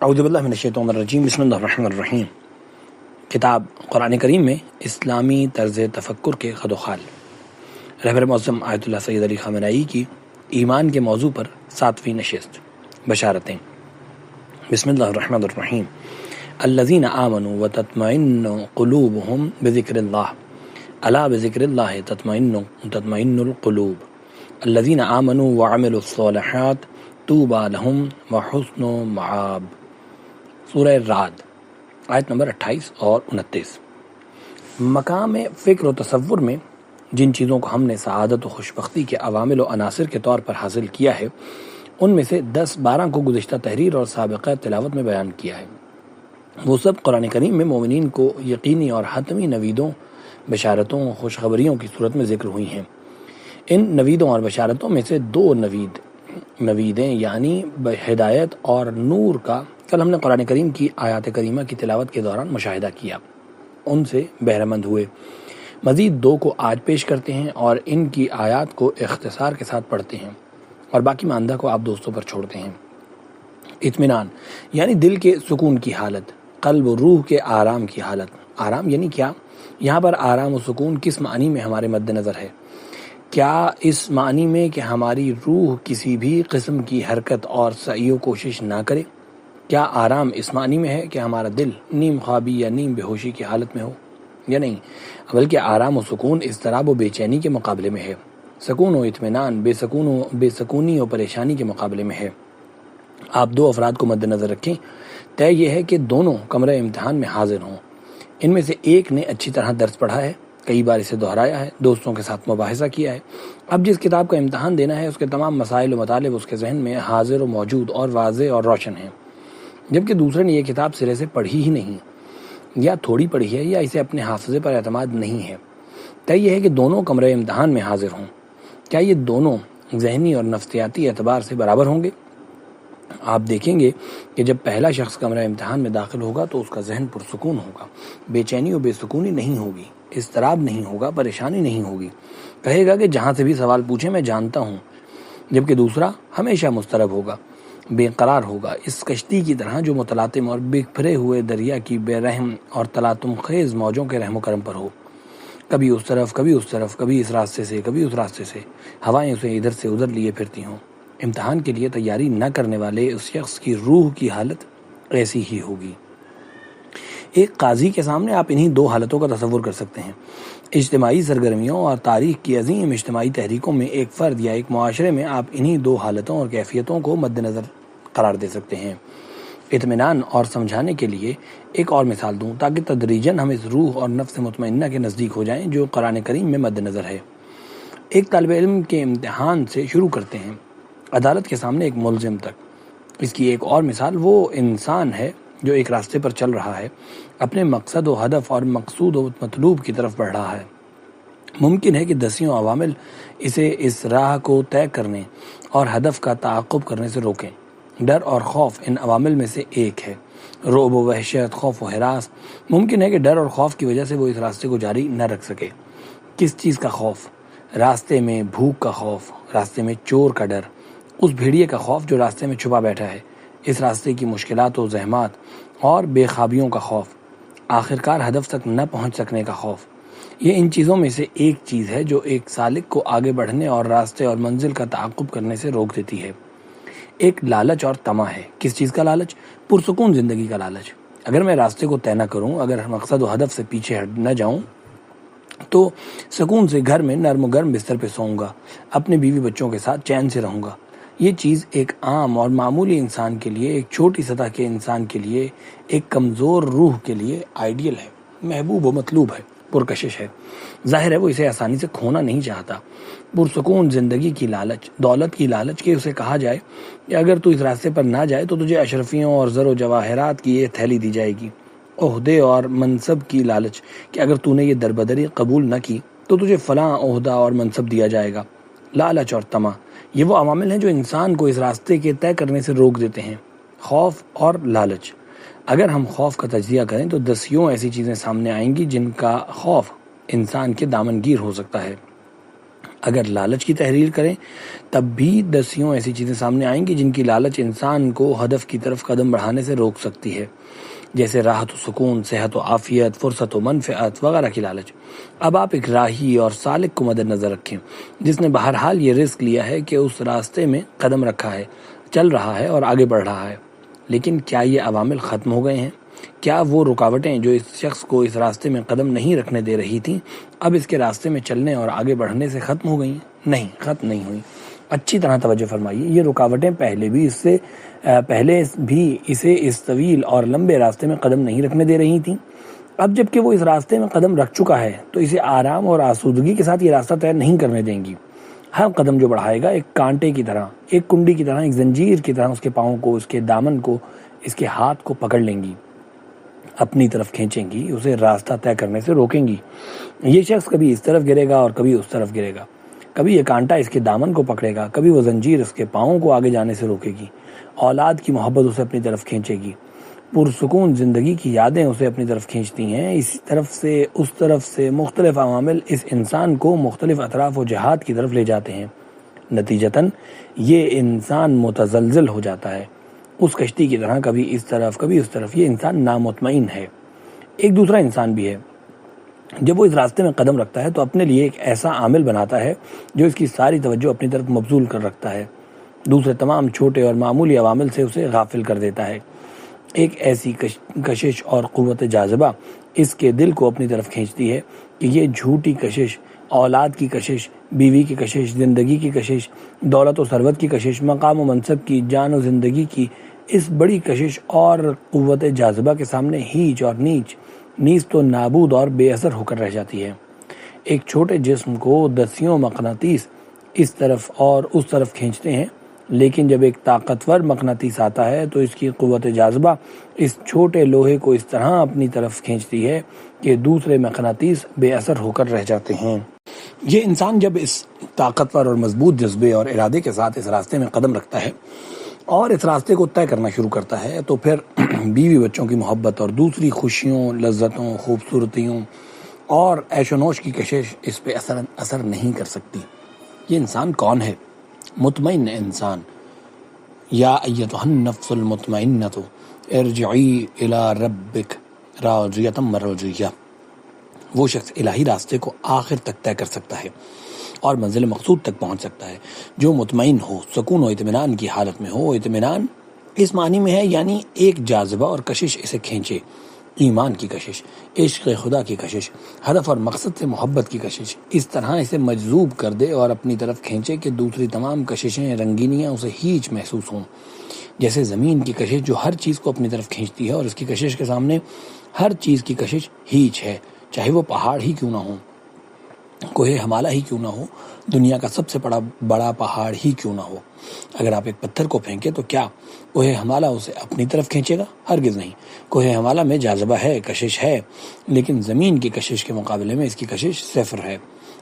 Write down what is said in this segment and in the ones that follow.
اعوذ باللہ من الشیطان الرجیم، بسم اللہ الرحمن الرحیم۔ کتاب قرآن کریم میں اسلامی طرز تفکر کے خد و خال، رہبر معظم آیت اللہ سید علی خامنہئی کی ایمان کے موضوع پر 7ویں نشست، بشارتیں۔ بسم اللہ الرحمن الرحیم۔ الذین آمنوا وتطمئن قلوبهم بذکر اللہ، الا بذکر اللہ تطمئن القلوب، الذین آمنوا وعملوا الصالحات طوبی لہم وحسن مآب۔ سورہ رعد آیت نمبر 28 اور 29۔ مقام فکر و تصور میں جن چیزوں کو ہم نے سعادت و خوشبختی کے عوامل و عناصر کے طور پر حاصل کیا ہے، ان میں سے 10-12 کو گزشتہ تحریر اور سابقہ تلاوت میں بیان کیا ہے۔ وہ سب قرآن کریم میں مومنین کو یقینی اور حتمی نویدوں، بشارتوں، خوشخبریوں کی صورت میں ذکر ہوئی ہیں۔ ان نویدوں اور بشارتوں میں سے 2 نویدیں یعنی ہدایت اور نور کا کل ہم نے قرآن کریم کی آیات کریمہ کی تلاوت کے دوران مشاہدہ کیا، ان سے بہرہ مند ہوئے۔ مزید 2 کو آج پیش کرتے ہیں اور ان کی آیات کو اختصار کے ساتھ پڑھتے ہیں، اور باقی ماندہ کو آپ دوستوں پر چھوڑتے ہیں۔ اطمینان یعنی دل کے سکون کی حالت، قلب و روح کے آرام کی حالت۔ آرام یعنی کیا؟ یہاں پر آرام و سکون کس معنی میں ہمارے مد نظر ہے؟ کیا اس معنی میں کہ ہماری روح کسی بھی قسم کی حرکت اور سعی و کوشش نہ کرے؟ کیا آرام اس معنی میں ہے کہ ہمارا دل نیم خوابی یا نیم بے ہوشی کی حالت میں ہو؟ یا نہیں، بلکہ آرام و سکون اضطراب و بے چینی کے مقابلے میں ہے، سکون و اطمینان بے سکونی و پریشانی کے مقابلے میں ہے۔ آپ 2 افراد کو مد نظر رکھیں، طے یہ ہے کہ دونوں کمرہ امتحان میں حاضر ہوں۔ ان میں سے ایک نے اچھی طرح درس پڑھا ہے، کئی بار اسے دہرایا ہے، دوستوں کے ساتھ مباحثہ کیا ہے۔ اب جس کتاب کا امتحان دینا ہے، اس کے تمام مسائل و مطالب اس کے ذہن میں حاضر و موجود اور واضح اور روشن ہیں، جبکہ دوسرے نے یہ کتاب سرے سے پڑھی ہی نہیں، یا تھوڑی پڑھی ہے، یا اسے اپنے حافظے پر اعتماد نہیں ہے۔ طے یہ ہے کہ دونوں کمرہ امتحان میں حاضر ہوں۔ کیا یہ دونوں ذہنی اور نفسیاتی اعتبار سے برابر ہوں گے؟ آپ دیکھیں گے کہ جب پہلا شخص کمرہ امتحان میں داخل ہوگا تو اس کا ذہن پرسکون ہوگا، بے چینی و بے سکونی نہیں ہوگی، اضطراب نہیں ہوگا، پریشانی نہیں ہوگی، کہے گا کہ جہاں سے بھی سوال پوچھیں میں جانتا ہوں۔ جبکہ دوسرا ہمیشہ مضطرب ہوگا، بے قرار ہوگا، اس کشتی کی طرح جو متلاطم اور بکھرے ہوئے دریا کی بے رحم اور تلاطم خیز موجوں کے رحم و کرم پر ہو، کبھی اس طرف کبھی اس طرف، کبھی اس راستے سے کبھی اس راستے سے، ہوائیں اسے ادھر سے ادھر لیے پھرتی ہوں۔ امتحان کے لیے تیاری نہ کرنے والے اس شخص کی روح کی حالت ایسی ہی ہوگی۔ ایک قاضی کے سامنے آپ انہی 2 حالتوں کا تصور کر سکتے ہیں۔ اجتماعی سرگرمیوں اور تاریخ کی عظیم اجتماعی تحریکوں میں ایک فرد یا ایک معاشرے میں آپ انہی 2 حالتوں اور کیفیتوں کو مد نظر قرار دے سکتے ہیں۔ اطمینان اور سمجھانے کے لیے ایک اور مثال دوں تاکہ تدریجاً ہم اس روح اور نفس مطمئنہ کے نزدیک ہو جائیں جو قرآن کریم میں مد نظر ہے۔ ایک طالب علم کے امتحان سے شروع کرتے ہیں، عدالت کے سامنے ایک ملزم تک۔ اس کی ایک اور مثال وہ انسان ہے جو ایک راستے پر چل رہا ہے، اپنے مقصد و ہدف اور مقصود و مطلوب کی طرف بڑھ رہا ہے۔ ممکن ہے کہ 10 عوامل اسے اس راہ کو طے کرنے اور ہدف کا تعاقب کرنے سے روکیں۔ ڈر اور خوف ان عوامل میں سے ایک ہے۔ رعب و وحشت، خوف و ہراس۔ ممکن ہے کہ ڈر اور خوف کی وجہ سے وہ اس راستے کو جاری نہ رکھ سکے۔ کس چیز کا خوف؟ راستے میں بھوک کا خوف، راستے میں چور کا ڈر، اس بھیڑیے کا خوف جو راستے میں چھپا بیٹھا ہے، اس راستے کی مشکلات و زحمات اور بے خوابیوں کا خوف، آخرکار ہدف تک نہ پہنچ سکنے کا خوف۔ یہ ان چیزوں میں سے ایک چیز ہے جو ایک سالک کو آگے بڑھنے اور راستے اور منزل کا تعاقب کرنے سے روک دیتی ہے۔ ایک لالچ اور طمع ہے۔ کس چیز کا لالچ؟ پرسکون زندگی کا لالچ۔ اگر میں راستے کو طے نہ کروں، اگر مقصد و ہدف سے پیچھے ہٹ نہ جاؤں، تو سکون سے گھر میں نرم و گرم بستر پہ سوؤں گا، اپنے بیوی بچوں کے ساتھ چین سے رہوں گا۔ یہ چیز ایک عام اور معمولی انسان کے لیے، ایک چھوٹی سطح کے انسان کے لیے، ایک کمزور روح کے لیے آئیڈیل ہے، محبوب و مطلوب ہے، پرکشش ہے۔ ظاہر ہے وہ اسے آسانی سے کھونا نہیں چاہتا۔ پرسکون زندگی کی لالچ، دولت کی لالچ کہ اسے کہا جائے کہ اگر تو اس راستے پر نہ جائے تو تجھے اشرفیوں اور زر و جواہرات کی یہ تھیلی دی جائے گی۔ عہدے اور منصب کی لالچ کہ اگر تو نے یہ دربدری قبول نہ کی تو تجھے فلاں عہدہ اور منصب دیا جائے گا۔ لالچ اور طمع یہ وہ عوامل ہیں جو انسان کو اس راستے کے طے کرنے سے روک دیتے ہیں۔ خوف اور لالچ۔ اگر ہم خوف کا تجزیہ کریں تو 10 ایسی چیزیں سامنے آئیں گی جن کا خوف انسان کے دامن گیر ہو سکتا ہے۔ اگر لالچ کی تحریر کریں تب بھی دسیوں ایسی چیزیں سامنے آئیں گی جن کی لالچ انسان کو ہدف کی طرف قدم بڑھانے سے روک سکتی ہے، جیسے راحت و سکون، صحت و عافیت، فرصت و منفعت وغیرہ کی لالچ۔ اب آپ ایک راہی اور سالک کو مد نظر رکھیں جس نے بہرحال یہ رزق لیا ہے کہ اس راستے میں قدم رکھا ہے، چل رہا ہے اور آگے بڑھ رہا ہے، لیکن کیا یہ عوامل ختم ہو گئے ہیں؟ کیا وہ رکاوٹیں جو اس شخص کو اس راستے میں قدم نہیں رکھنے دے رہی تھیں اب اس کے راستے میں چلنے اور آگے بڑھنے سے ختم ہو گئی ہیں؟ نہیں، ختم نہیں ہوئی۔ اچھی طرح توجہ فرمائیے، یہ رکاوٹیں پہلے بھی اسے اس طویل اور لمبے راستے میں قدم نہیں رکھنے دے رہی تھیں۔ اب جب کہ وہ اس راستے میں قدم رکھ چکا ہے تو اسے آرام اور آسودگی کے ساتھ یہ راستہ طے نہیں کرنے دیں گی۔ ہر قدم جو بڑھائے گا ایک کانٹے کی طرح، ایک کنڈی کی طرح، ایک زنجیر کی طرح اس کے پاؤں کو، اس کے دامن کو، اس کے ہاتھ کو پکڑ لیں گی، اپنی طرف کھینچیں گی، اسے راستہ طے کرنے سے روکیں گی۔ یہ شخص کبھی اس طرف گرے گا اور کبھی اس طرف گرے گا، کبھی یہ کانٹا اس کے دامن کو پکڑے گا، کبھی وہ زنجیر اس کے پاؤں کو آگے جانے سے روکے گی۔ اولاد کی محبت اسے اپنی طرف کھینچے گی، پرسکون زندگی کی یادیں اسے اپنی طرف کھینچتی ہیں۔ اسی طرف سے اس طرف سے مختلف عوامل اس انسان کو مختلف اطراف و جہات کی طرف لے جاتے ہیں۔ نتیجتاً یہ انسان متزلزل ہو جاتا ہے، اس کشتی کی طرح، کبھی اس طرف کبھی اس طرف۔ یہ انسان نامطمئن ہے۔ ایک دوسرا انسان بھی ہے، جب وہ اس راستے میں قدم رکھتا ہے تو اپنے لیے ایک ایسا عامل بناتا ہے جو اس کی ساری توجہ اپنی طرف مبذول کر رکھتا ہے، دوسرے تمام چھوٹے اور معمولی عوامل سے اسے غافل کر دیتا ہے۔ ایک ایسی کشش اور قوت جاذبہ اس کے دل کو اپنی طرف کھینچتی ہے کہ یہ جھوٹی کشش، اولاد کی کشش، بیوی کی کشش، زندگی کی کشش، دولت و ثروت کی کشش، مقام و منصب کی، جان و زندگی کی، اس بڑی کشش اور قوت جاذبہ کے سامنے ہیچ اور نیز تو نابود اور بے اثر ہو کر رہ جاتی ہے۔ ایک چھوٹے جسم کو دسیوں مقناطیس اس طرف اور اس طرف کھینچتے ہیں، لیکن جب ایک طاقتور مقناطیس آتا ہے تو اس کی قوت جاذبہ اس چھوٹے لوہے کو اس طرح اپنی طرف کھینچتی ہے کہ دوسرے مقناطیس بے اثر ہو کر رہ جاتے ہیں۔ یہ انسان جب اس طاقتور اور مضبوط جذبے اور ارادے کے ساتھ اس راستے میں قدم رکھتا ہے اور اس راستے کو طے کرنا شروع کرتا ہے تو پھر بیوی بچوں کی محبت اور دوسری خوشیوں، لذتوں، خوبصورتیوں اور عیش و نوش کی کشش اس پہ اثر نہیں کر سکتی۔ یہ انسان کون ہے؟ مطمئن انسان۔ یا ایتھا النفس المطمئنۃ ارجعی الی ربک راضیۃ مرضیہ۔ وہ شخص الہی راستے کو آخر تک طے کر سکتا ہے اور منزل مقصود تک پہنچ سکتا ہے جو مطمئن ہو، سکون و اطمینان کی حالت میں ہو۔ اطمینان اس معنی میں ہے یعنی ایک جاذبہ اور کشش اسے کھینچے، ایمان کی کشش، عشق خدا کی کشش، ہدف اور مقصد سے محبت کی کشش، اس طرح اسے مجذوب کر دے اور اپنی طرف کھینچے کہ دوسری تمام کششیں، رنگینیاں اسے ہیچ محسوس ہوں۔ جیسے زمین کی کشش جو ہر چیز کو اپنی طرف کھینچتی ہے اور اس کی کشش کے سامنے ہر چیز کی کشش ہیچ ہے، چاہے وہ پہاڑ ہی کیوں نہ ہو، کوہ ہمالہ ہی کیوں نہ ہو، دنیا کا سب سے بڑا پہاڑ ہی کیوں نہ ہو۔ اگر آپ ایک پتھر کو پھینکیں تو کیا کوہ ہمالہ اسے اپنی طرف کھینچے گا؟ ہرگز نہیں۔ کوہ ہمالہ میں جاذبہ ہے، کشش ہے، لیکن زمین کی کشش کے مقابلے میں اس کی کشش صفر ہے،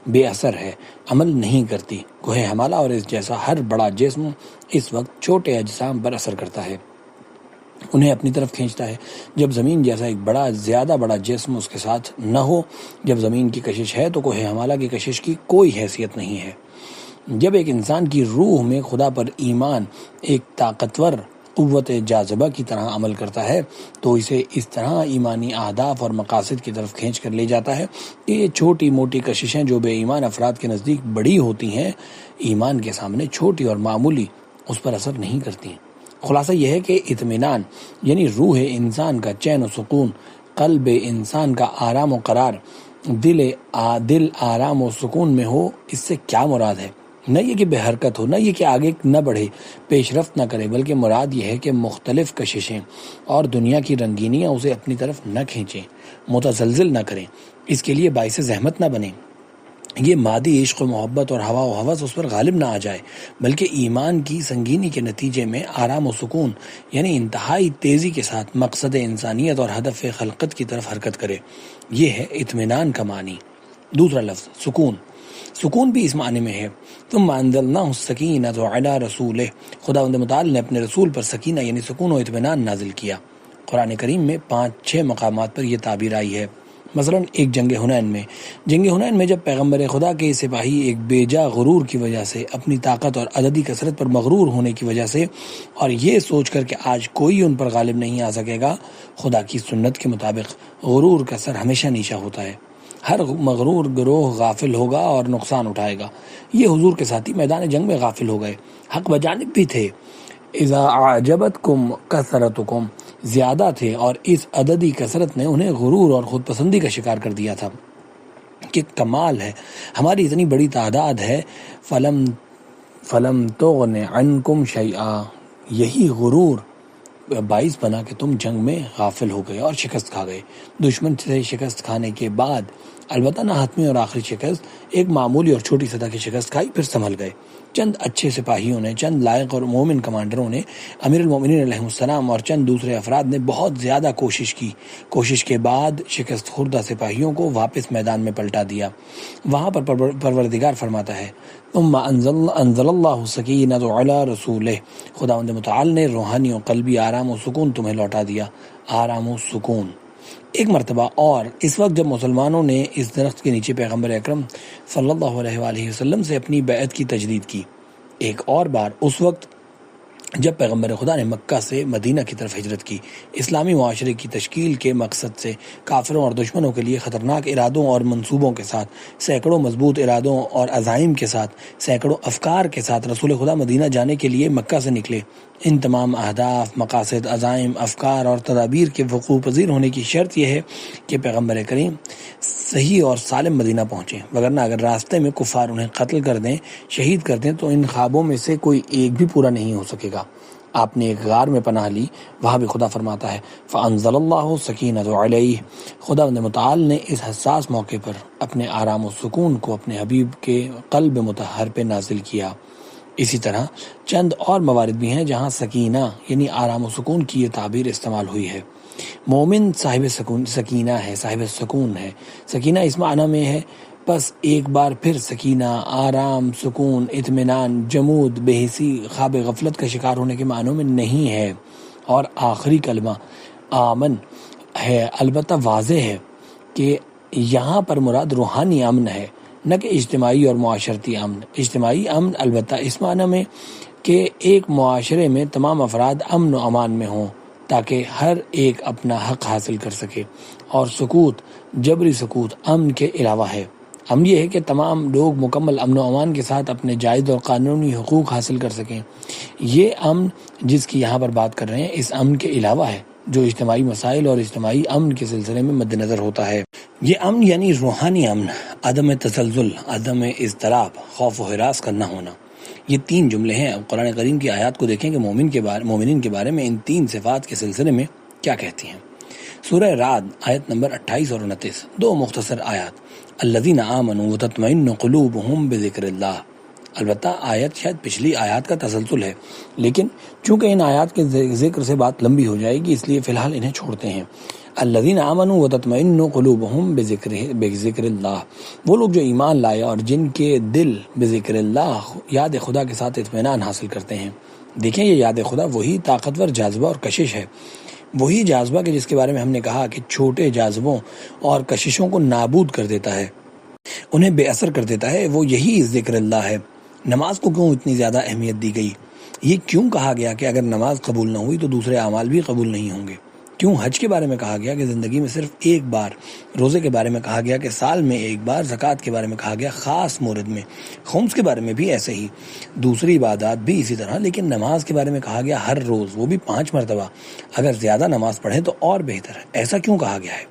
بے اثر ہے، عمل نہیں کرتی۔ کوہ ہمالہ اور اس جیسا ہر بڑا جسم اس وقت چھوٹے اجسام پر اثر کرتا ہے، انہیں اپنی طرف کھینچتا ہے۔ جب زمین جیسا ایک زیادہ بڑا جسم اس کے ساتھ نہ ہو، جب زمین کی کشش ہے تو کوہ ہمالہ کی کشش کی کوئی حیثیت نہیں ہے۔ جب ایک انسان کی روح میں خدا پر ایمان ایک طاقتور قوت جاذبہ کی طرح عمل کرتا ہے تو اسے اس طرح ایمانی اہداف اور مقاصد کی طرف کھینچ کر لے جاتا ہے کہ یہ چھوٹی موٹی کششیں جو بے ایمان افراد کے نزدیک بڑی ہوتی ہیں، ایمان کے سامنے چھوٹی اور معمولی اس پر اثر نہیں کرتی ہیں۔ خلاصہ یہ ہے کہ اطمینان یعنی روح انسان کا چین و سکون، قلب انسان کا آرام و قرار، دل آرام و سکون میں ہو، اس سے کیا مراد ہے؟ نہ یہ کہ بے حرکت ہو، نہ یہ کہ آگے نہ بڑھے، پیش رفت نہ کرے، بلکہ مراد یہ ہے کہ مختلف کششیں اور دنیا کی رنگینیاں اسے اپنی طرف نہ کھینچیں، متزلزل نہ کریں، اس کے لیے باعث زحمت نہ بنیں۔ یہ مادی عشق و محبت اور ہوا و ہوس اس پر غالب نہ آ جائے، بلکہ ایمان کی سنگینی کے نتیجے میں آرام و سکون یعنی انتہائی تیزی کے ساتھ مقصد انسانیت اور ہدف خلقت کی طرف حرکت کرے۔ یہ ہے اطمینان کا معنی۔ دوسرا لفظ سکون، سکون بھی اس معنی میں ہے۔ ثم انزلناہ السکینۃ علی رسولہ، خداوند متعال نے اپنے رسول پر سکینہ یعنی سکون و اطمینان نازل کیا۔ قرآن کریم میں 5-6 مقامات پر یہ تعبیر آئی ہے۔ مثلاً ایک جنگ حنین میں جب پیغمبر خدا کے سپاہی ایک بے جا غرور کی وجہ سے، اپنی طاقت اور عددی کثرت پر مغرور ہونے کی وجہ سے، اور یہ سوچ کر کہ آج کوئی ان پر غالب نہیں آ سکے گا، خدا کی سنت کے مطابق غرور کا سر ہمیشہ نیچا ہوتا ہے۔ ہر مغرور گروہ غافل ہوگا اور نقصان اٹھائے گا۔ یہ حضور کے ساتھی میدان جنگ میں غافل ہو گئے، حق بجانب بھی تھے۔ اذا اعجبتکم کثرتکم، زیادہ تھے، اور اس عددی کثرت نے انہیں غرور اور خود پسندی کا شکار کر دیا تھا کہ کمال ہے، ہماری اتنی بڑی تعداد ہے، فلم تغن عنکم شیئا، یہی غرور باعث بنا کہ تم جنگ میں غافل ہو گئے اور شکست کھا گئے۔ دشمن سے شکست کھانے کے بعد، البتہ نہ حتمی اور آخری شکست، ایک معمولی اور چھوٹی سطح کی شکست کھائی، پھر سنبھل گئے۔ چند اچھے سپاہیوں نے، چند لائق اور مومن کمانڈروں نے، امیر المومنین علیہ السلام اور چند دوسرے افراد نے بہت زیادہ کوشش کے بعد شکست خوردہ سپاہیوں کو واپس میدان میں پلٹا دیا۔ وہاں پر پروردگار فرماتا ہے، ثم انزل اللہ سکینۃ علی رسولہ، خداوند متعال نے روحانی و قلبی آرام و سکون تمہیں لوٹا دیا۔ آرام و سکون ایک مرتبہ اور اس وقت جب مسلمانوں نے اس درخت کے نیچے پیغمبر اکرم صلی اللہ علیہ وآلہ وسلم سے اپنی بیعت کی تجدید کی، ایک اور بار اس وقت جب پیغمبر خدا نے مکہ سے مدینہ کی طرف ہجرت کی، اسلامی معاشرے کی تشکیل کے مقصد سے، کافروں اور دشمنوں کے لیے خطرناک ارادوں اور منصوبوں کے ساتھ، سینکڑوں مضبوط ارادوں اور عزائم کے ساتھ، سینکڑوں افکار کے ساتھ رسول خدا مدینہ جانے کے لیے مکہ سے نکلے۔ ان تمام اہداف، مقاصد، عزائم، افکار اور تدابیر کے وقوع پذیر ہونے کی شرط یہ ہے کہ پیغمبر کریم صحیح اور سالم مدینہ پہنچیں، وگرنہ اگر راستے میں کفار انہیں قتل کر دیں، شہید کر دیں، تو ان خوابوں میں سے کوئی ایک بھی پورا نہیں ہو سکے گا۔ آپ نے ایک غار میں پناہ لی، وہاں بھی خدا فرماتا ہے، فَأَنزَلَ اللَّهُ سَكِينَةَ عَلَيْهِ، خداوند متعال نے اس حساس موقع پر اپنے آرام و سکون کو اپنے حبیب کے قلب مطہر پہ نازل کیا۔ اسی طرح چند اور موارد بھی ہیں جہاں سکینہ یعنی آرام و سکون کی یہ تعبیر استعمال ہوئی ہے۔ مومن صاحب سکینہ ہے، صاحب سکون ہے۔ سکینہ اس معنی میں ہے، بس ایک بار پھر سکینہ، آرام، سکون، اطمینان، جمود، بے حسی، خواب غفلت کا شکار ہونے کے معنوں میں نہیں ہے۔ اور آخری کلمہ آمن ہے، البتہ واضح ہے کہ یہاں پر مراد روحانی امن ہے، نہ کہ اجتماعی اور معاشرتی امن۔ اجتماعی امن البتہ اس معنی میں کہ ایک معاشرے میں تمام افراد امن و امان میں ہوں تاکہ ہر ایک اپنا حق حاصل کر سکے، اور سکوت، جبری سکوت امن کے علاوہ ہے۔ امن یہ ہے کہ تمام لوگ مکمل امن و امان کے ساتھ اپنے جائز اور قانونی حقوق حاصل کر سکیں۔ یہ امن جس کی یہاں پر بات کر رہے ہیں، اس امن کے علاوہ ہے جو اجتماعی مسائل اور اجتماعی امن کے سلسلے میں مد نظر ہوتا ہے۔ یہ امن یعنی روحانی امن، عدم تزلزل، عدم اضطراب، خوف و ہراس کا نہ ہونا۔ یہ تین جملے ہیں۔ اب قرآن کریم کی آیات کو دیکھیں کہ مومنین کے بارے میں ان تین صفات کے سلسلے میں کیا کہتی ہیں۔ سورہ رعد آیت نمبر 28 اور 29، دو مختصر آیات۔ الذین آمنوا وتطمئن قلوبہم بذکر اللہ، البتہ آیت شاید پچھلی آیات کا تسلسل ہے، لیکن چونکہ ان آیات کے ذکر سے بات لمبی ہو جائے گی، اس لیے فی الحال انہیں چھوڑتے ہیں۔ الذین آمنوا وتطمئن قلوبہم بذکر اللہ، وہ لوگ جو ایمان لائے اور جن کے دل بذکر اللہ، یاد خدا کے ساتھ اطمینان حاصل کرتے ہیں۔ دیکھیں، یہ یاد خدا وہی طاقتور جاذبہ اور کشش ہے، وہی جاذبہ کہ جس کے بارے میں ہم نے کہا کہ چھوٹے جاذبوں اور کششوں کو نابود کر دیتا ہے، انہیں بے اثر کر دیتا ہے، وہ یہی ذکر اللہ ہے۔ نماز کو کیوں اتنی زیادہ اہمیت دی گئی؟ یہ کیوں کہا گیا کہ اگر نماز قبول نہ ہوئی تو دوسرے اعمال بھی قبول نہیں ہوں گے؟ کیوں حج کے بارے میں کہا گیا کہ زندگی میں صرف ایک بار، روزے کے بارے میں کہا گیا کہ سال میں ایک بار، زکوٰۃ کے بارے میں کہا گیا خاص مورد میں، خمس کے بارے میں بھی ایسے ہی، دوسری عبادات بھی اسی طرح، لیکن نماز کے بارے میں کہا گیا ہر روز، وہ بھی 5 مرتبہ، اگر زیادہ نماز پڑھیں تو اور بہتر ہے۔ ایسا کیوں کہا گیا ہے؟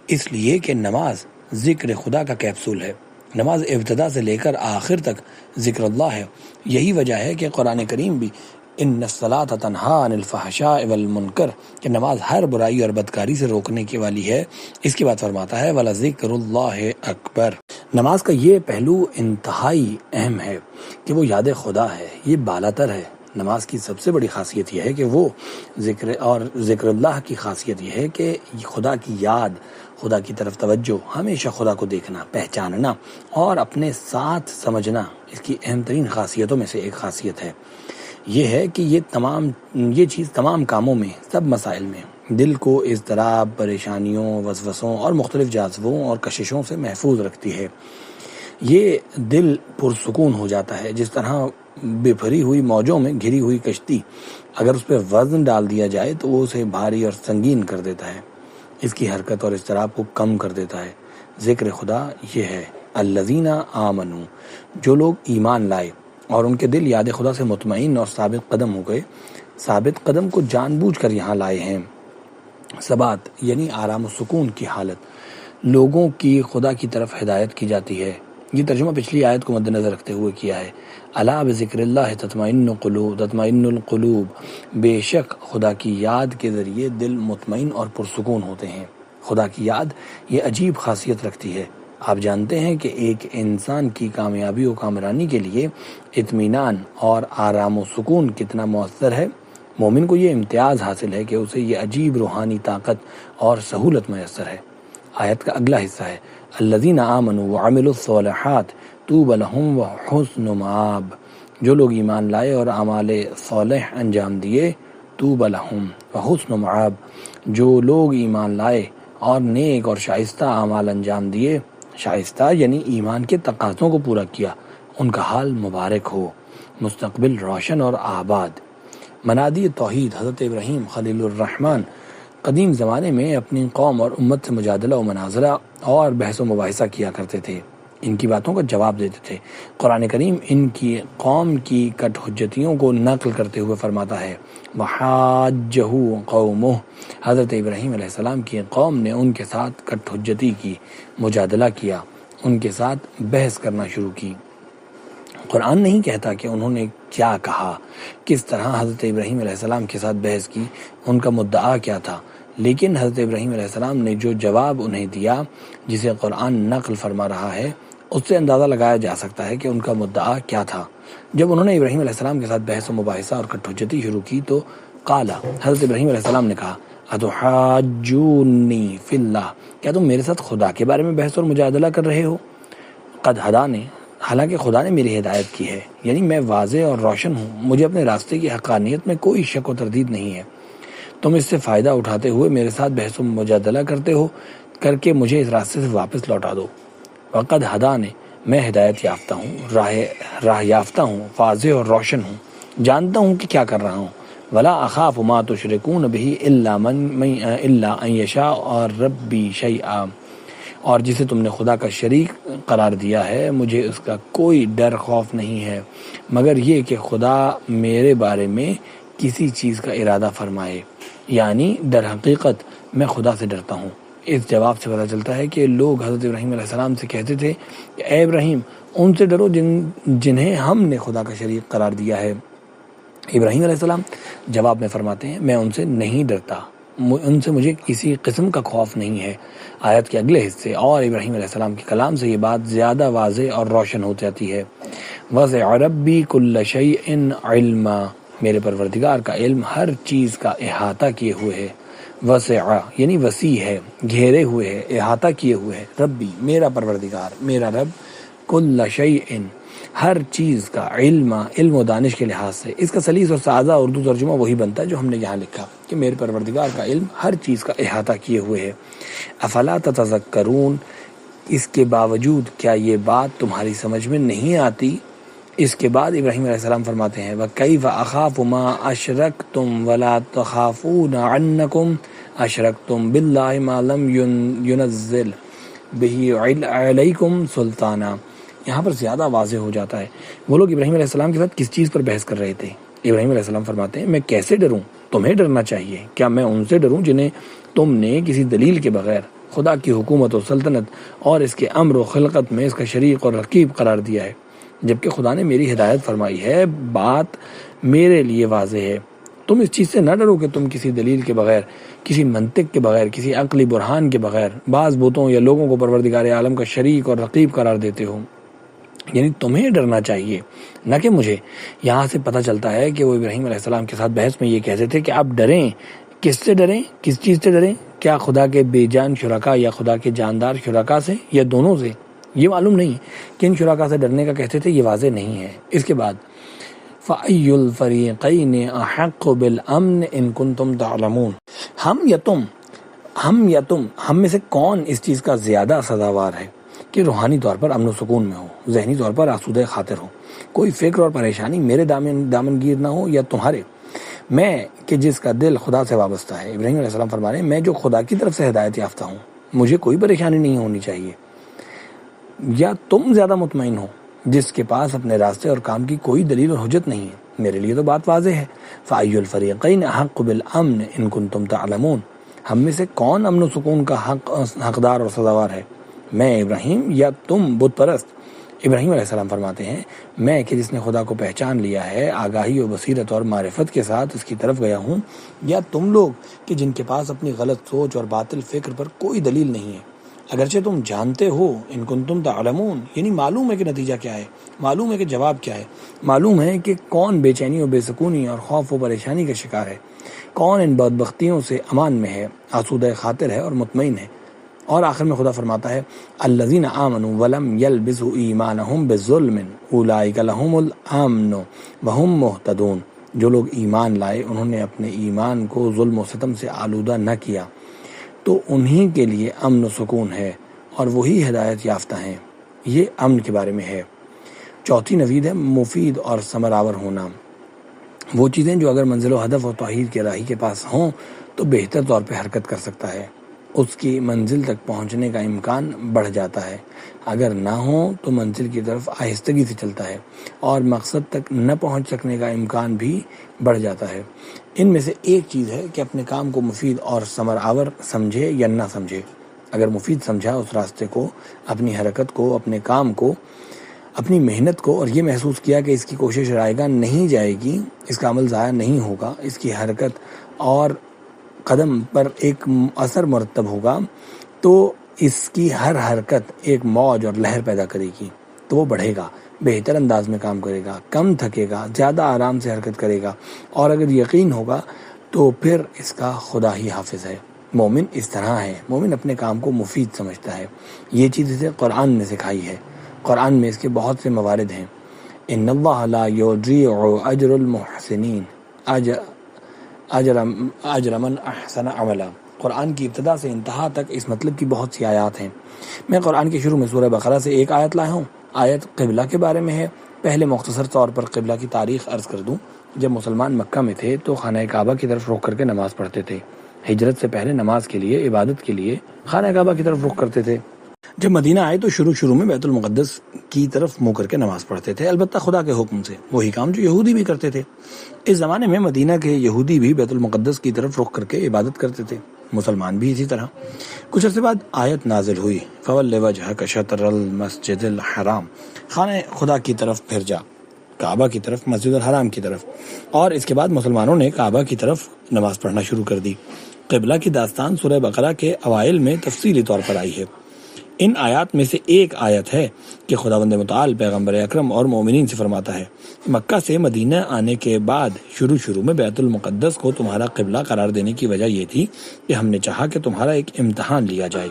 اس لیے کہ نماز ذکر خدا کا کیپسول ہے، نماز ابتدا سے لے کر آخر تک ذکر اللہ ہے۔ یہی وجہ ہے کہ قرآن کریم بھی ان الصلاۃ تنہا عن الفحشاء والمنکر، کہ نماز ہر برائی اور بدکاری سے روکنے کی والی ہے۔ اس کے بعد فرماتا ہے وَلَذِكْرُ اللَّهِ اکبر۔ نماز کا یہ پہلو انتہائی اہم ہے کہ وہ یاد خدا ہے، یہ بالاتر ہے۔ نماز کی سب سے بڑی خاصیت یہ ہے کہ وہ ذکر اللہ کی خاصیت یہ ہے کہ خدا کی یاد، خدا کی طرف توجہ، ہمیشہ خدا کو دیکھنا، پہچاننا اور اپنے ساتھ سمجھنا، اس کی اہم ترین خاصیتوں میں سے ایک خاصیت ہے۔ یہ ہے کہ یہ چیز تمام کاموں میں، سب مسائل میں دل کو اضطراب، پریشانیوں، وسوسوں اور مختلف جاذبوں اور کششوں سے محفوظ رکھتی ہے۔ یہ دل پرسکون ہو جاتا ہے، جس طرح بپھری ہوئی موجوں میں گھری ہوئی کشتی اگر اس پہ وزن ڈال دیا جائے تو وہ اسے بھاری اور سنگین کر دیتا ہے، اس کی حرکت اور اضطراب کو کم کر دیتا ہے۔ ذکر خدا یہ ہے الذین آمنوا، جو لوگ ایمان لائے اور ان کے دل یاد خدا سے مطمئن اور ثابت قدم ہو گئے۔ ثابت قدم کو جان بوجھ کر یہاں لائے ہیں۔ ثبات یعنی آرام و سکون کی حالت، لوگوں کی خدا کی طرف ہدایت کی جاتی ہے۔ یہ ترجمہ پچھلی آیت کو مد نظر رکھتے ہوئے کیا ہے۔ الا بذکر اللہ تطمئن القلوب، بے شک خدا کی یاد کے ذریعے دل مطمئن اور پرسکون ہوتے ہیں۔ خدا کی یاد یہ عجیب خاصیت رکھتی ہے۔ آپ جانتے ہیں کہ ایک انسان کی کامیابی و کامرانی کے لیے اطمینان اور آرام و سکون کتنا مؤثر ہے۔ مومن کو یہ امتیاز حاصل ہے کہ اسے یہ عجیب روحانی طاقت اور سہولت میسر ہے۔ آیت کا اگلا حصہ ہے الذین آمنوا وعملوا الصالحات طوبی لہم وحسن مآب، جو لوگ ایمان لائے اور اعمال صالح انجام دیے، طوبی لہم وحسن مآب، جو لوگ ایمان لائے اور نیک اور شائستہ اعمال انجام دیے، شائستہ یعنی ایمان کے تقاضوں کو پورا کیا، ان کا حال مبارک ہو، مستقبل روشن اور آباد۔ منادی توحید حضرت ابراہیم خلیل الرحمن قدیم زمانے میں اپنی قوم اور امت سے مجادلہ و مناظرہ اور بحث و مباحثہ کیا کرتے تھے، ان کی باتوں کا جواب دیتے تھے۔ قرآن کریم ان کی قوم کی کٹ حجتیوں کو نقل کرتے ہوئے فرماتا ہے وحاجہ قومہ، حضرت ابراہیم علیہ السلام کی قوم نے ان کے ساتھ کٹ حجتی کی، مجادلہ کیا، ان کے ساتھ بحث کرنا شروع کی۔ قرآن نہیں کہتا کہ انہوں نے کیا کہا، کس طرح حضرت ابراہیم علیہ السلام کے ساتھ بحث کی، ان کا مدعا کیا تھا، لیکن حضرت ابراہیم علیہ السلام نے جو جواب انہیں دیا جسے قرآن نقل فرما رہا ہے، اس سے اندازہ لگایا جا سکتا ہے کہ ان کا مدعا کیا تھا۔ جب انہوں نے ابراہیم علیہ السلام کے ساتھ بحث و مباحثہ اور کٹ حجتی شروع کی تو قالا، حضرت ابراہیم علیہ السلام نے کہا اتحاجونی فی اللہ، کیا تم میرے ساتھ خدا کے بارے میں بحث اور مجادلہ کر رہے ہو؟ قد ہدانی، حالانکہ خدا نے میری ہدایت کی ہے، یعنی میں واضح اور روشن ہوں، مجھے اپنے راستے کی حقانیت میں کوئی شک و تردید نہیں ہے۔ تم اس سے فائدہ اٹھاتے ہوئے میرے ساتھ بحث و مجادلہ کرتے ہو، کر کے مجھے اس راستے سے واپس لوٹا دو۔ وقد ہدانی، میں ہدایت یافتہ ہوں، راہ یافتہ ہوں، واضح اور روشن ہوں، جانتا ہوں کہ کیا کر رہا ہوں۔ ولا اخاف ما تشرکون به الا ان یشاء ربی شیئا، اور جسے تم نے خدا کا شریک قرار دیا ہے، مجھے اس کا کوئی ڈر خوف نہیں ہے مگر یہ کہ خدا میرے بارے میں کسی چیز کا ارادہ فرمائے، یعنی در حقیقت میں خدا سے ڈرتا ہوں۔ اس جواب سے پتہ چلتا ہے کہ لوگ حضرت ابراہیم علیہ السلام سے کہتے تھے کہ اے ابراہیم، ان سے ڈرو جنہیں ہم نے خدا کا شریک قرار دیا ہے۔ ابراہیم علیہ السلام جواب میں فرماتے ہیں میں ان سے نہیں ڈرتا، ان سے مجھے کسی قسم کا خوف نہیں ہے۔ آیت کے اگلے حصے اور ابراہیم علیہ السلام کے کلام سے یہ بات زیادہ واضح اور روشن ہو جاتی ہے۔ وسع ربی کل شیء علما، میرے پروردگار کا علم ہر چیز کا احاطہ کیے ہوئے ہے۔ وسع یعنی وسیع ہے، گھیرے ہوئے ہے، احاطہ کیے ہوئے ہے۔ ربی میرا پروردگار، میرا رب، کل شیء ہر چیز کا، علم و دانش کے لحاظ سے۔ اس کا سلیس اور سادہ اردو ترجمہ وہی بنتا ہے جو ہم نے یہاں لکھا کہ میرے پروردگار کا علم ہر چیز کا احاطہ کیے ہوئے ہے۔ افلا تتذکرون، اس کے باوجود کیا یہ بات تمہاری سمجھ میں نہیں آتی؟ اس کے بعد ابراہیم علیہ السلام فرماتے ہیں وَكَيْفَ أَخَافُ مَا أَشْرَكْتُمْ وَلَا تَخَافُونَ عَنَّكُمْ أَشْرَكْتُمْ بِاللَّهِ مَا لَمْ يُنَزِّلْ بِهِ عَلَيْكُمْ سُلْطَانًا۔ یہاں پر زیادہ واضح ہو جاتا ہے وہ لوگ ابراہیم علیہ السلام کے ساتھ کس چیز پر بحث کر رہے تھے۔ ابراہیم علیہ السلام فرماتے ہیں میں کیسے ڈروں؟ تمہیں ڈرنا چاہیے۔ کیا میں ان سے ڈروں جنہیں تم نے کسی دلیل کے بغیر خدا کی حکومت و سلطنت اور اس کے امر و خلقت میں اس کا شریک اور رقیب قرار دیا ہے، جبکہ خدا نے میری ہدایت فرمائی ہے، بات میرے لیے واضح ہے۔ تم اس چیز سے نہ ڈرو کہ تم کسی دلیل کے بغیر، کسی منطق کے بغیر، کسی عقلی برہان کے بغیر بعض بتوں یا لوگوں کو پروردگار عالم کا شریک اور رقیب قرار دیتے ہو، یعنی تمہیں ڈرنا چاہیے نہ کہ مجھے۔ یہاں سے پتہ چلتا ہے کہ وہ ابراہیم علیہ السلام کے ساتھ بحث میں یہ کہتے تھے کہ آپ ڈریں، کس سے ڈریں، کس چیز سے ڈریں؟ کیا خدا کے بے جان شرکا یا خدا کے جاندار شرکا سے یا دونوں سے؟ یہ معلوم نہیں۔ کن شرکا سے ڈرنے کا کہتے تھے یہ واضح نہیں ہے۔ اس کے بعد فَأَيُّ الْفَرِيقَيْنِ أَحَقُّ بِالْأَمْنِ إِن كُنتُمْ تَعْلَمُونَ، ہم یا تم میں سے کون اس چیز کا زیادہ سزاوار ہے کہ روحانی طور پر امن و سکون میں ہو، ذہنی طور پر آسودہ خاطر ہو، کوئی فکر اور پریشانی میرے دامنگیر نہ ہو یا تمہارے، میں کہ جس کا دل خدا سے وابستہ ہے۔ ابراہیم علیہ السلام فرما رہے ہیں میں جو خدا کی طرف سے ہدایت یافتہ ہوں، مجھے کوئی پریشانی نہیں ہونی چاہیے، یا تم زیادہ مطمئن ہو جس کے پاس اپنے راستے اور کام کی کوئی دلیل اور حجت نہیں ہے۔ میرے لیے تو بات واضح ہے، فَأَيُّ الْفَرِيقَيْنِ أَحَقُّ بِالْأَمْنِ إِن كُنتُمْ تَعْلَمُونَ، ہم میں سے کون امن و سکون کا حقدار اور سزاوار ہے، میں ابراہیم یا تم بت پرست؟ ابراہیم علیہ السلام فرماتے ہیں میں کہ جس نے خدا کو پہچان لیا ہے، آگاہی و بصیرت اور معرفت کے ساتھ اس کی طرف گیا ہوں، یا تم لوگ کہ جن کے پاس اپنی غلط سوچ اور باطل فکر پر کوئی دلیل نہیں ہے، اگرچہ تم جانتے ہو، ان کنتم تعلمون، یعنی معلوم ہے کہ نتیجہ کیا ہے، معلوم ہے کہ جواب کیا ہے، معلوم ہے کہ کون بے چینی و بے سکونی اور خوف و پریشانی کا شکار ہے، کون ان بدبختیوں سے امان میں ہے، آسودہ خاطر ہے اور مطمئن ہے۔ اور آخر میں خدا فرماتا ہے الذین آمنوا ولم یلبسوا ایمانہم بظلم اولئک لہم الامن وہم مہتدون، جو لوگ ایمان لائے انہوں نے اپنے ایمان کو ظلم و ستم سے آلودہ نہ کیا تو انہی کے لیے امن و سکون ہے اور وہی ہدایت یافتہ ہیں۔ یہ امن کے بارے میں ہے۔ چوتھی نوید ہے مفید اور ثمرآور ہونا، وہ چیزیں جو اگر منزل و ہدف اور توحید کے راہی کے پاس ہوں تو بہتر طور پہ حرکت کر سکتا ہے، اس کی منزل تک پہنچنے کا امکان بڑھ جاتا ہے، اگر نہ ہوں تو منزل کی طرف آہستگی سے چلتا ہے اور مقصد تک نہ پہنچ سکنے کا امکان بھی بڑھ جاتا ہے۔ ان میں سے ایک چیز ہے کہ اپنے کام کو مفید اور ثمرآور سمجھے یا نہ سمجھے۔ اگر مفید سمجھا اس راستے کو، اپنی حرکت کو، اپنے کام کو، اپنی محنت کو، اور یہ محسوس کیا کہ اس کی کوشش رائے گاہ نہیں جائے گی، اس کا عمل ضائع نہیں ہوگا، اس کی حرکت اور قدم پر ایک اثر مرتب ہوگا، تو اس کی ہر حرکت ایک موج اور لہر پیدا کرے گی، تو وہ بڑھے گا، بہتر انداز میں کام کرے گا، کم تھکے گا، زیادہ آرام سے حرکت کرے گا، اور اگر یقین ہوگا تو پھر اس کا خدا ہی حافظ ہے۔ مومن اس طرح ہے، مومن اپنے کام کو مفید سمجھتا ہے۔ یہ چیز اسے قرآن نے سکھائی ہے، قرآن میں اس کے بہت سے موارد ہیں۔ ان اللہ لا یضیع اجر المحسنین اجر من احسن عملا، قرآن کی ابتدا سے انتہا تک اس مطلب کی بہت سی آیات ہیں۔ میں قرآن کے شروع میں سورہ بقرہ سے ایک آیت لایا ہوں، آیت قبلہ کے بارے میں ہے۔ پہلے مختصر طور پر قبلہ کی تاریخ عرض کر دوں۔ جب مسلمان مکہ میں تھے تو خانہ کعبہ کی طرف رخ کر کے نماز پڑھتے تھے، ہجرت سے پہلے نماز کے لیے، عبادت کے لیے خانہ کعبہ کی طرف رخ کرتے تھے۔ جب مدینہ آئے تو شروع میں بیت المقدس کی طرف منہ کر کے نماز پڑھتے تھے، البتہ خدا کے حکم سے، وہی کام جو یہودی بھی کرتے تھے۔ اس زمانے میں مدینہ کے یہودی بھی بیت المقدس کی طرف رخ کر کے عبادت کرتے تھے، مسلمان بھی اسی طرح۔ کچھ عرصے بعد آیت نازل ہوئی فَوَلِّ وَجْهَكَ شَطْرَ الْمَسْجِدِ الْحَرَامِ، خانہ خدا کی طرف پھر جا، کعبہ کی طرف، مسجد الحرام کی طرف۔ اور اس کے بعد مسلمانوں نے کعبہ کی طرف نماز پڑھنا شروع کر دی۔ قبلہ کی داستان سورہ بقرہ کے اوائل میں تفصیلی طور پر آئی ہے۔ ان آیات میں سے ایک آیت ہے کہ خداوند متعال پیغمبر اکرم اور مومنین سے فرماتا ہے مکہ سے مدینہ آنے کے بعد شروع میں بیت المقدس کو تمہارا قبلہ قرار دینے کی وجہ یہ تھی کہ ہم نے چاہا کہ تمہارا ایک امتحان لیا جائے۔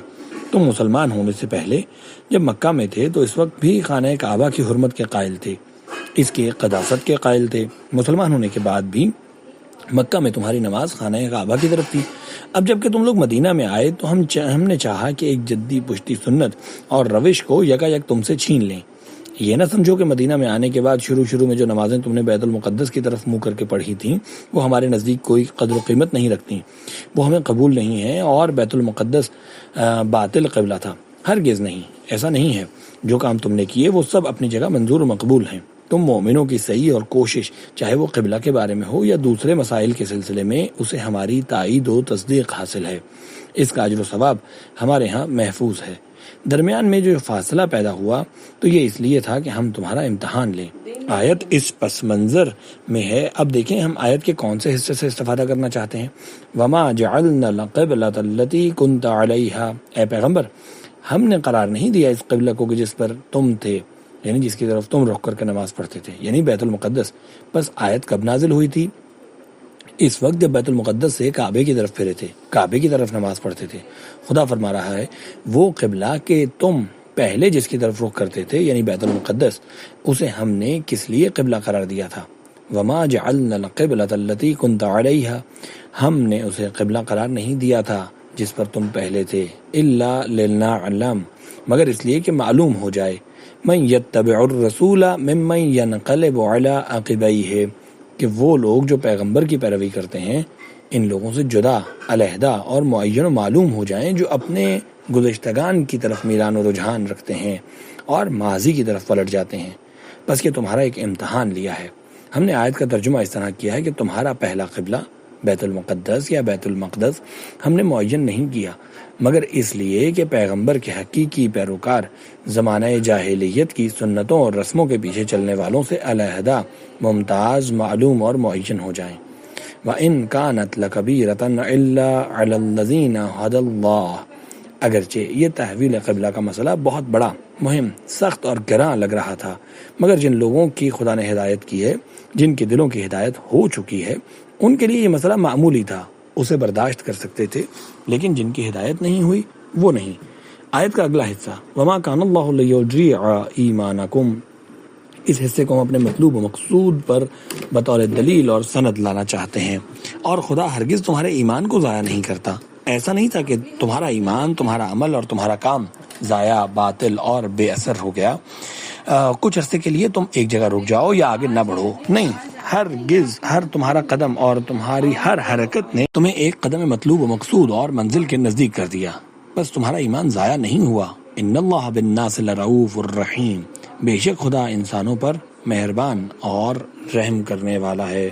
تم مسلمان ہونے سے پہلے جب مکہ میں تھے تو اس وقت بھی خانہ کعبہ کی حرمت کے قائل تھے، اس کے قداست کے قائل تھے۔ مسلمان ہونے کے بعد بھی مکہ میں تمہاری نماز خانہ کعبہ کی طرف تھی۔ اب جب کہ تم لوگ مدینہ میں آئے تو ہم نے چاہا کہ ایک جدی پشتی سنت اور روش کو یکایک تم سے چھین لیں۔ یہ نہ سمجھو کہ مدینہ میں آنے کے بعد شروع میں جو نمازیں تم نے بیت المقدس کی طرف منہ کر کے پڑھی تھیں وہ ہمارے نزدیک کوئی قدر و قیمت نہیں رکھتی، وہ ہمیں قبول نہیں ہیں اور بیت المقدس باطل قبلہ تھا۔ ہرگز نہیں، ایسا نہیں ہے۔ جو کام تم نے کیے وہ سب اپنی جگہ منظور و مقبول ہیں۔ تم مومنوں کی صحیح اور کوشش، چاہے وہ قبلہ کے بارے میں ہو یا دوسرے مسائل کے سلسلے میں، اسے ہماری تائید و تصدیق حاصل ہے۔ اس کا اجر و ثواب ہمارے ہاں محفوظ ہے۔ درمیان میں جو فاصلہ پیدا ہوا تو یہ اس لیے تھا کہ ہم تمہارا امتحان لیں۔ آیت اس پس منظر میں ہے۔ اب دیکھیں ہم آیت کے کون سے حصے سے استفادہ کرنا چاہتے ہیں۔ وما جعلنا القبلۃ التي كنت عليها، اے پیغمبر ہم نے قرار نہیں دیا اس قبلہ کو کہ جس پر تم تھے، یعنی جس کی طرف تم رخ کر کے نماز پڑھتے تھے، یعنی بیت المقدس۔ بس آیت کب نازل ہوئی تھی؟ اس وقت جب بیت المقدس سے کعبے کی طرف پھرے تھے، کعبے کی طرف نماز پڑھتے تھے۔ خدا فرما رہا ہے وہ قبلہ کہ تم پہلے جس کی طرف رخ کرتے تھے، یعنی بیت المقدس، اسے ہم نے کس لیے قبلہ قرار دیا تھا؟ وما جعلنا القبلۃ التی كنت علیہا، ہم نے اسے قبلہ قرار نہیں دیا تھا جس پر تم پہلے تھے، الا لنعلم، مگر اس لیے کہ معلوم ہو جائے، من یتبع الرسول ممن ینقلب علی عقبیہ، کہ وہ لوگ جو پیغمبر کی پیروی کرتے ہیں ان لوگوں سے جدا، علیحدہ اور معین و معلوم ہو جائیں، جو اپنے گزشتگان کی طرف میلان و رجحان رکھتے ہیں اور ماضی کی طرف پلٹ جاتے ہیں۔ بس یہ تمہارا ایک امتحان لیا ہے۔ ہم نے آیت کا ترجمہ اس طرح کیا ہے کہ تمہارا پہلا قبلہ بیت المقدس یا بیت المقدس ہم نے معین نہیں کیا، مگر اس لیے کہ پیغمبر کے حقیقی پیروکار زمانہ جاہلیت کی سنتوں اور رسموں کے پیچھے چلنے والوں سے علیحدہ، ممتاز، معلوم اور معین ہو جائیں۔ وَإِن كَانَتْ لَكَبِيرَةً إِلَّا عَلَى الَّذِينَ هَدَى اللَّهُ، اگرچہ یہ تحویل قبلہ کا مسئلہ بہت بڑا، مہم، سخت اور گراں لگ رہا تھا، مگر جن لوگوں کی خدا نے ہدایت کی ہے، جن کے دلوں کی ہدایت ہو چکی ہے، ان کے لیے یہ مسئلہ معمولی تھا، اسے برداشت کر سکتے تھے، لیکن جن کی ہدایت نہیں ہوئی وہ نہیں۔ آیت کا اگلا حصہ، وما کان اللہ لیضیع ایمانکم، اس حصے کو ہم اپنے مطلوب و مقصود پر بطور دلیل اور سند لانا چاہتے ہیں، اور خدا ہرگز تمہارے ایمان کو ضائع نہیں کرتا۔ ایسا نہیں تھا کہ تمہارا ایمان، تمہارا عمل اور تمہارا کام ضائع، باطل اور بے اثر ہو گیا، کچھ عرصے کے لیے تم ایک جگہ رک جاؤ یا آگے نہ بڑھو، نہیں، ہرگز، ہر تمہارا قدم اور تمہاری ہر حرکت نے تمہیں ایک قدم مطلوب و مقصود اور منزل کے نزدیک کر دیا، بس تمہارا ایمان ضائع نہیں ہوا۔ ان اللہ بالناس لرؤوف الرحیم، بے شک خدا انسانوں پر مہربان اور رحم کرنے والا ہے۔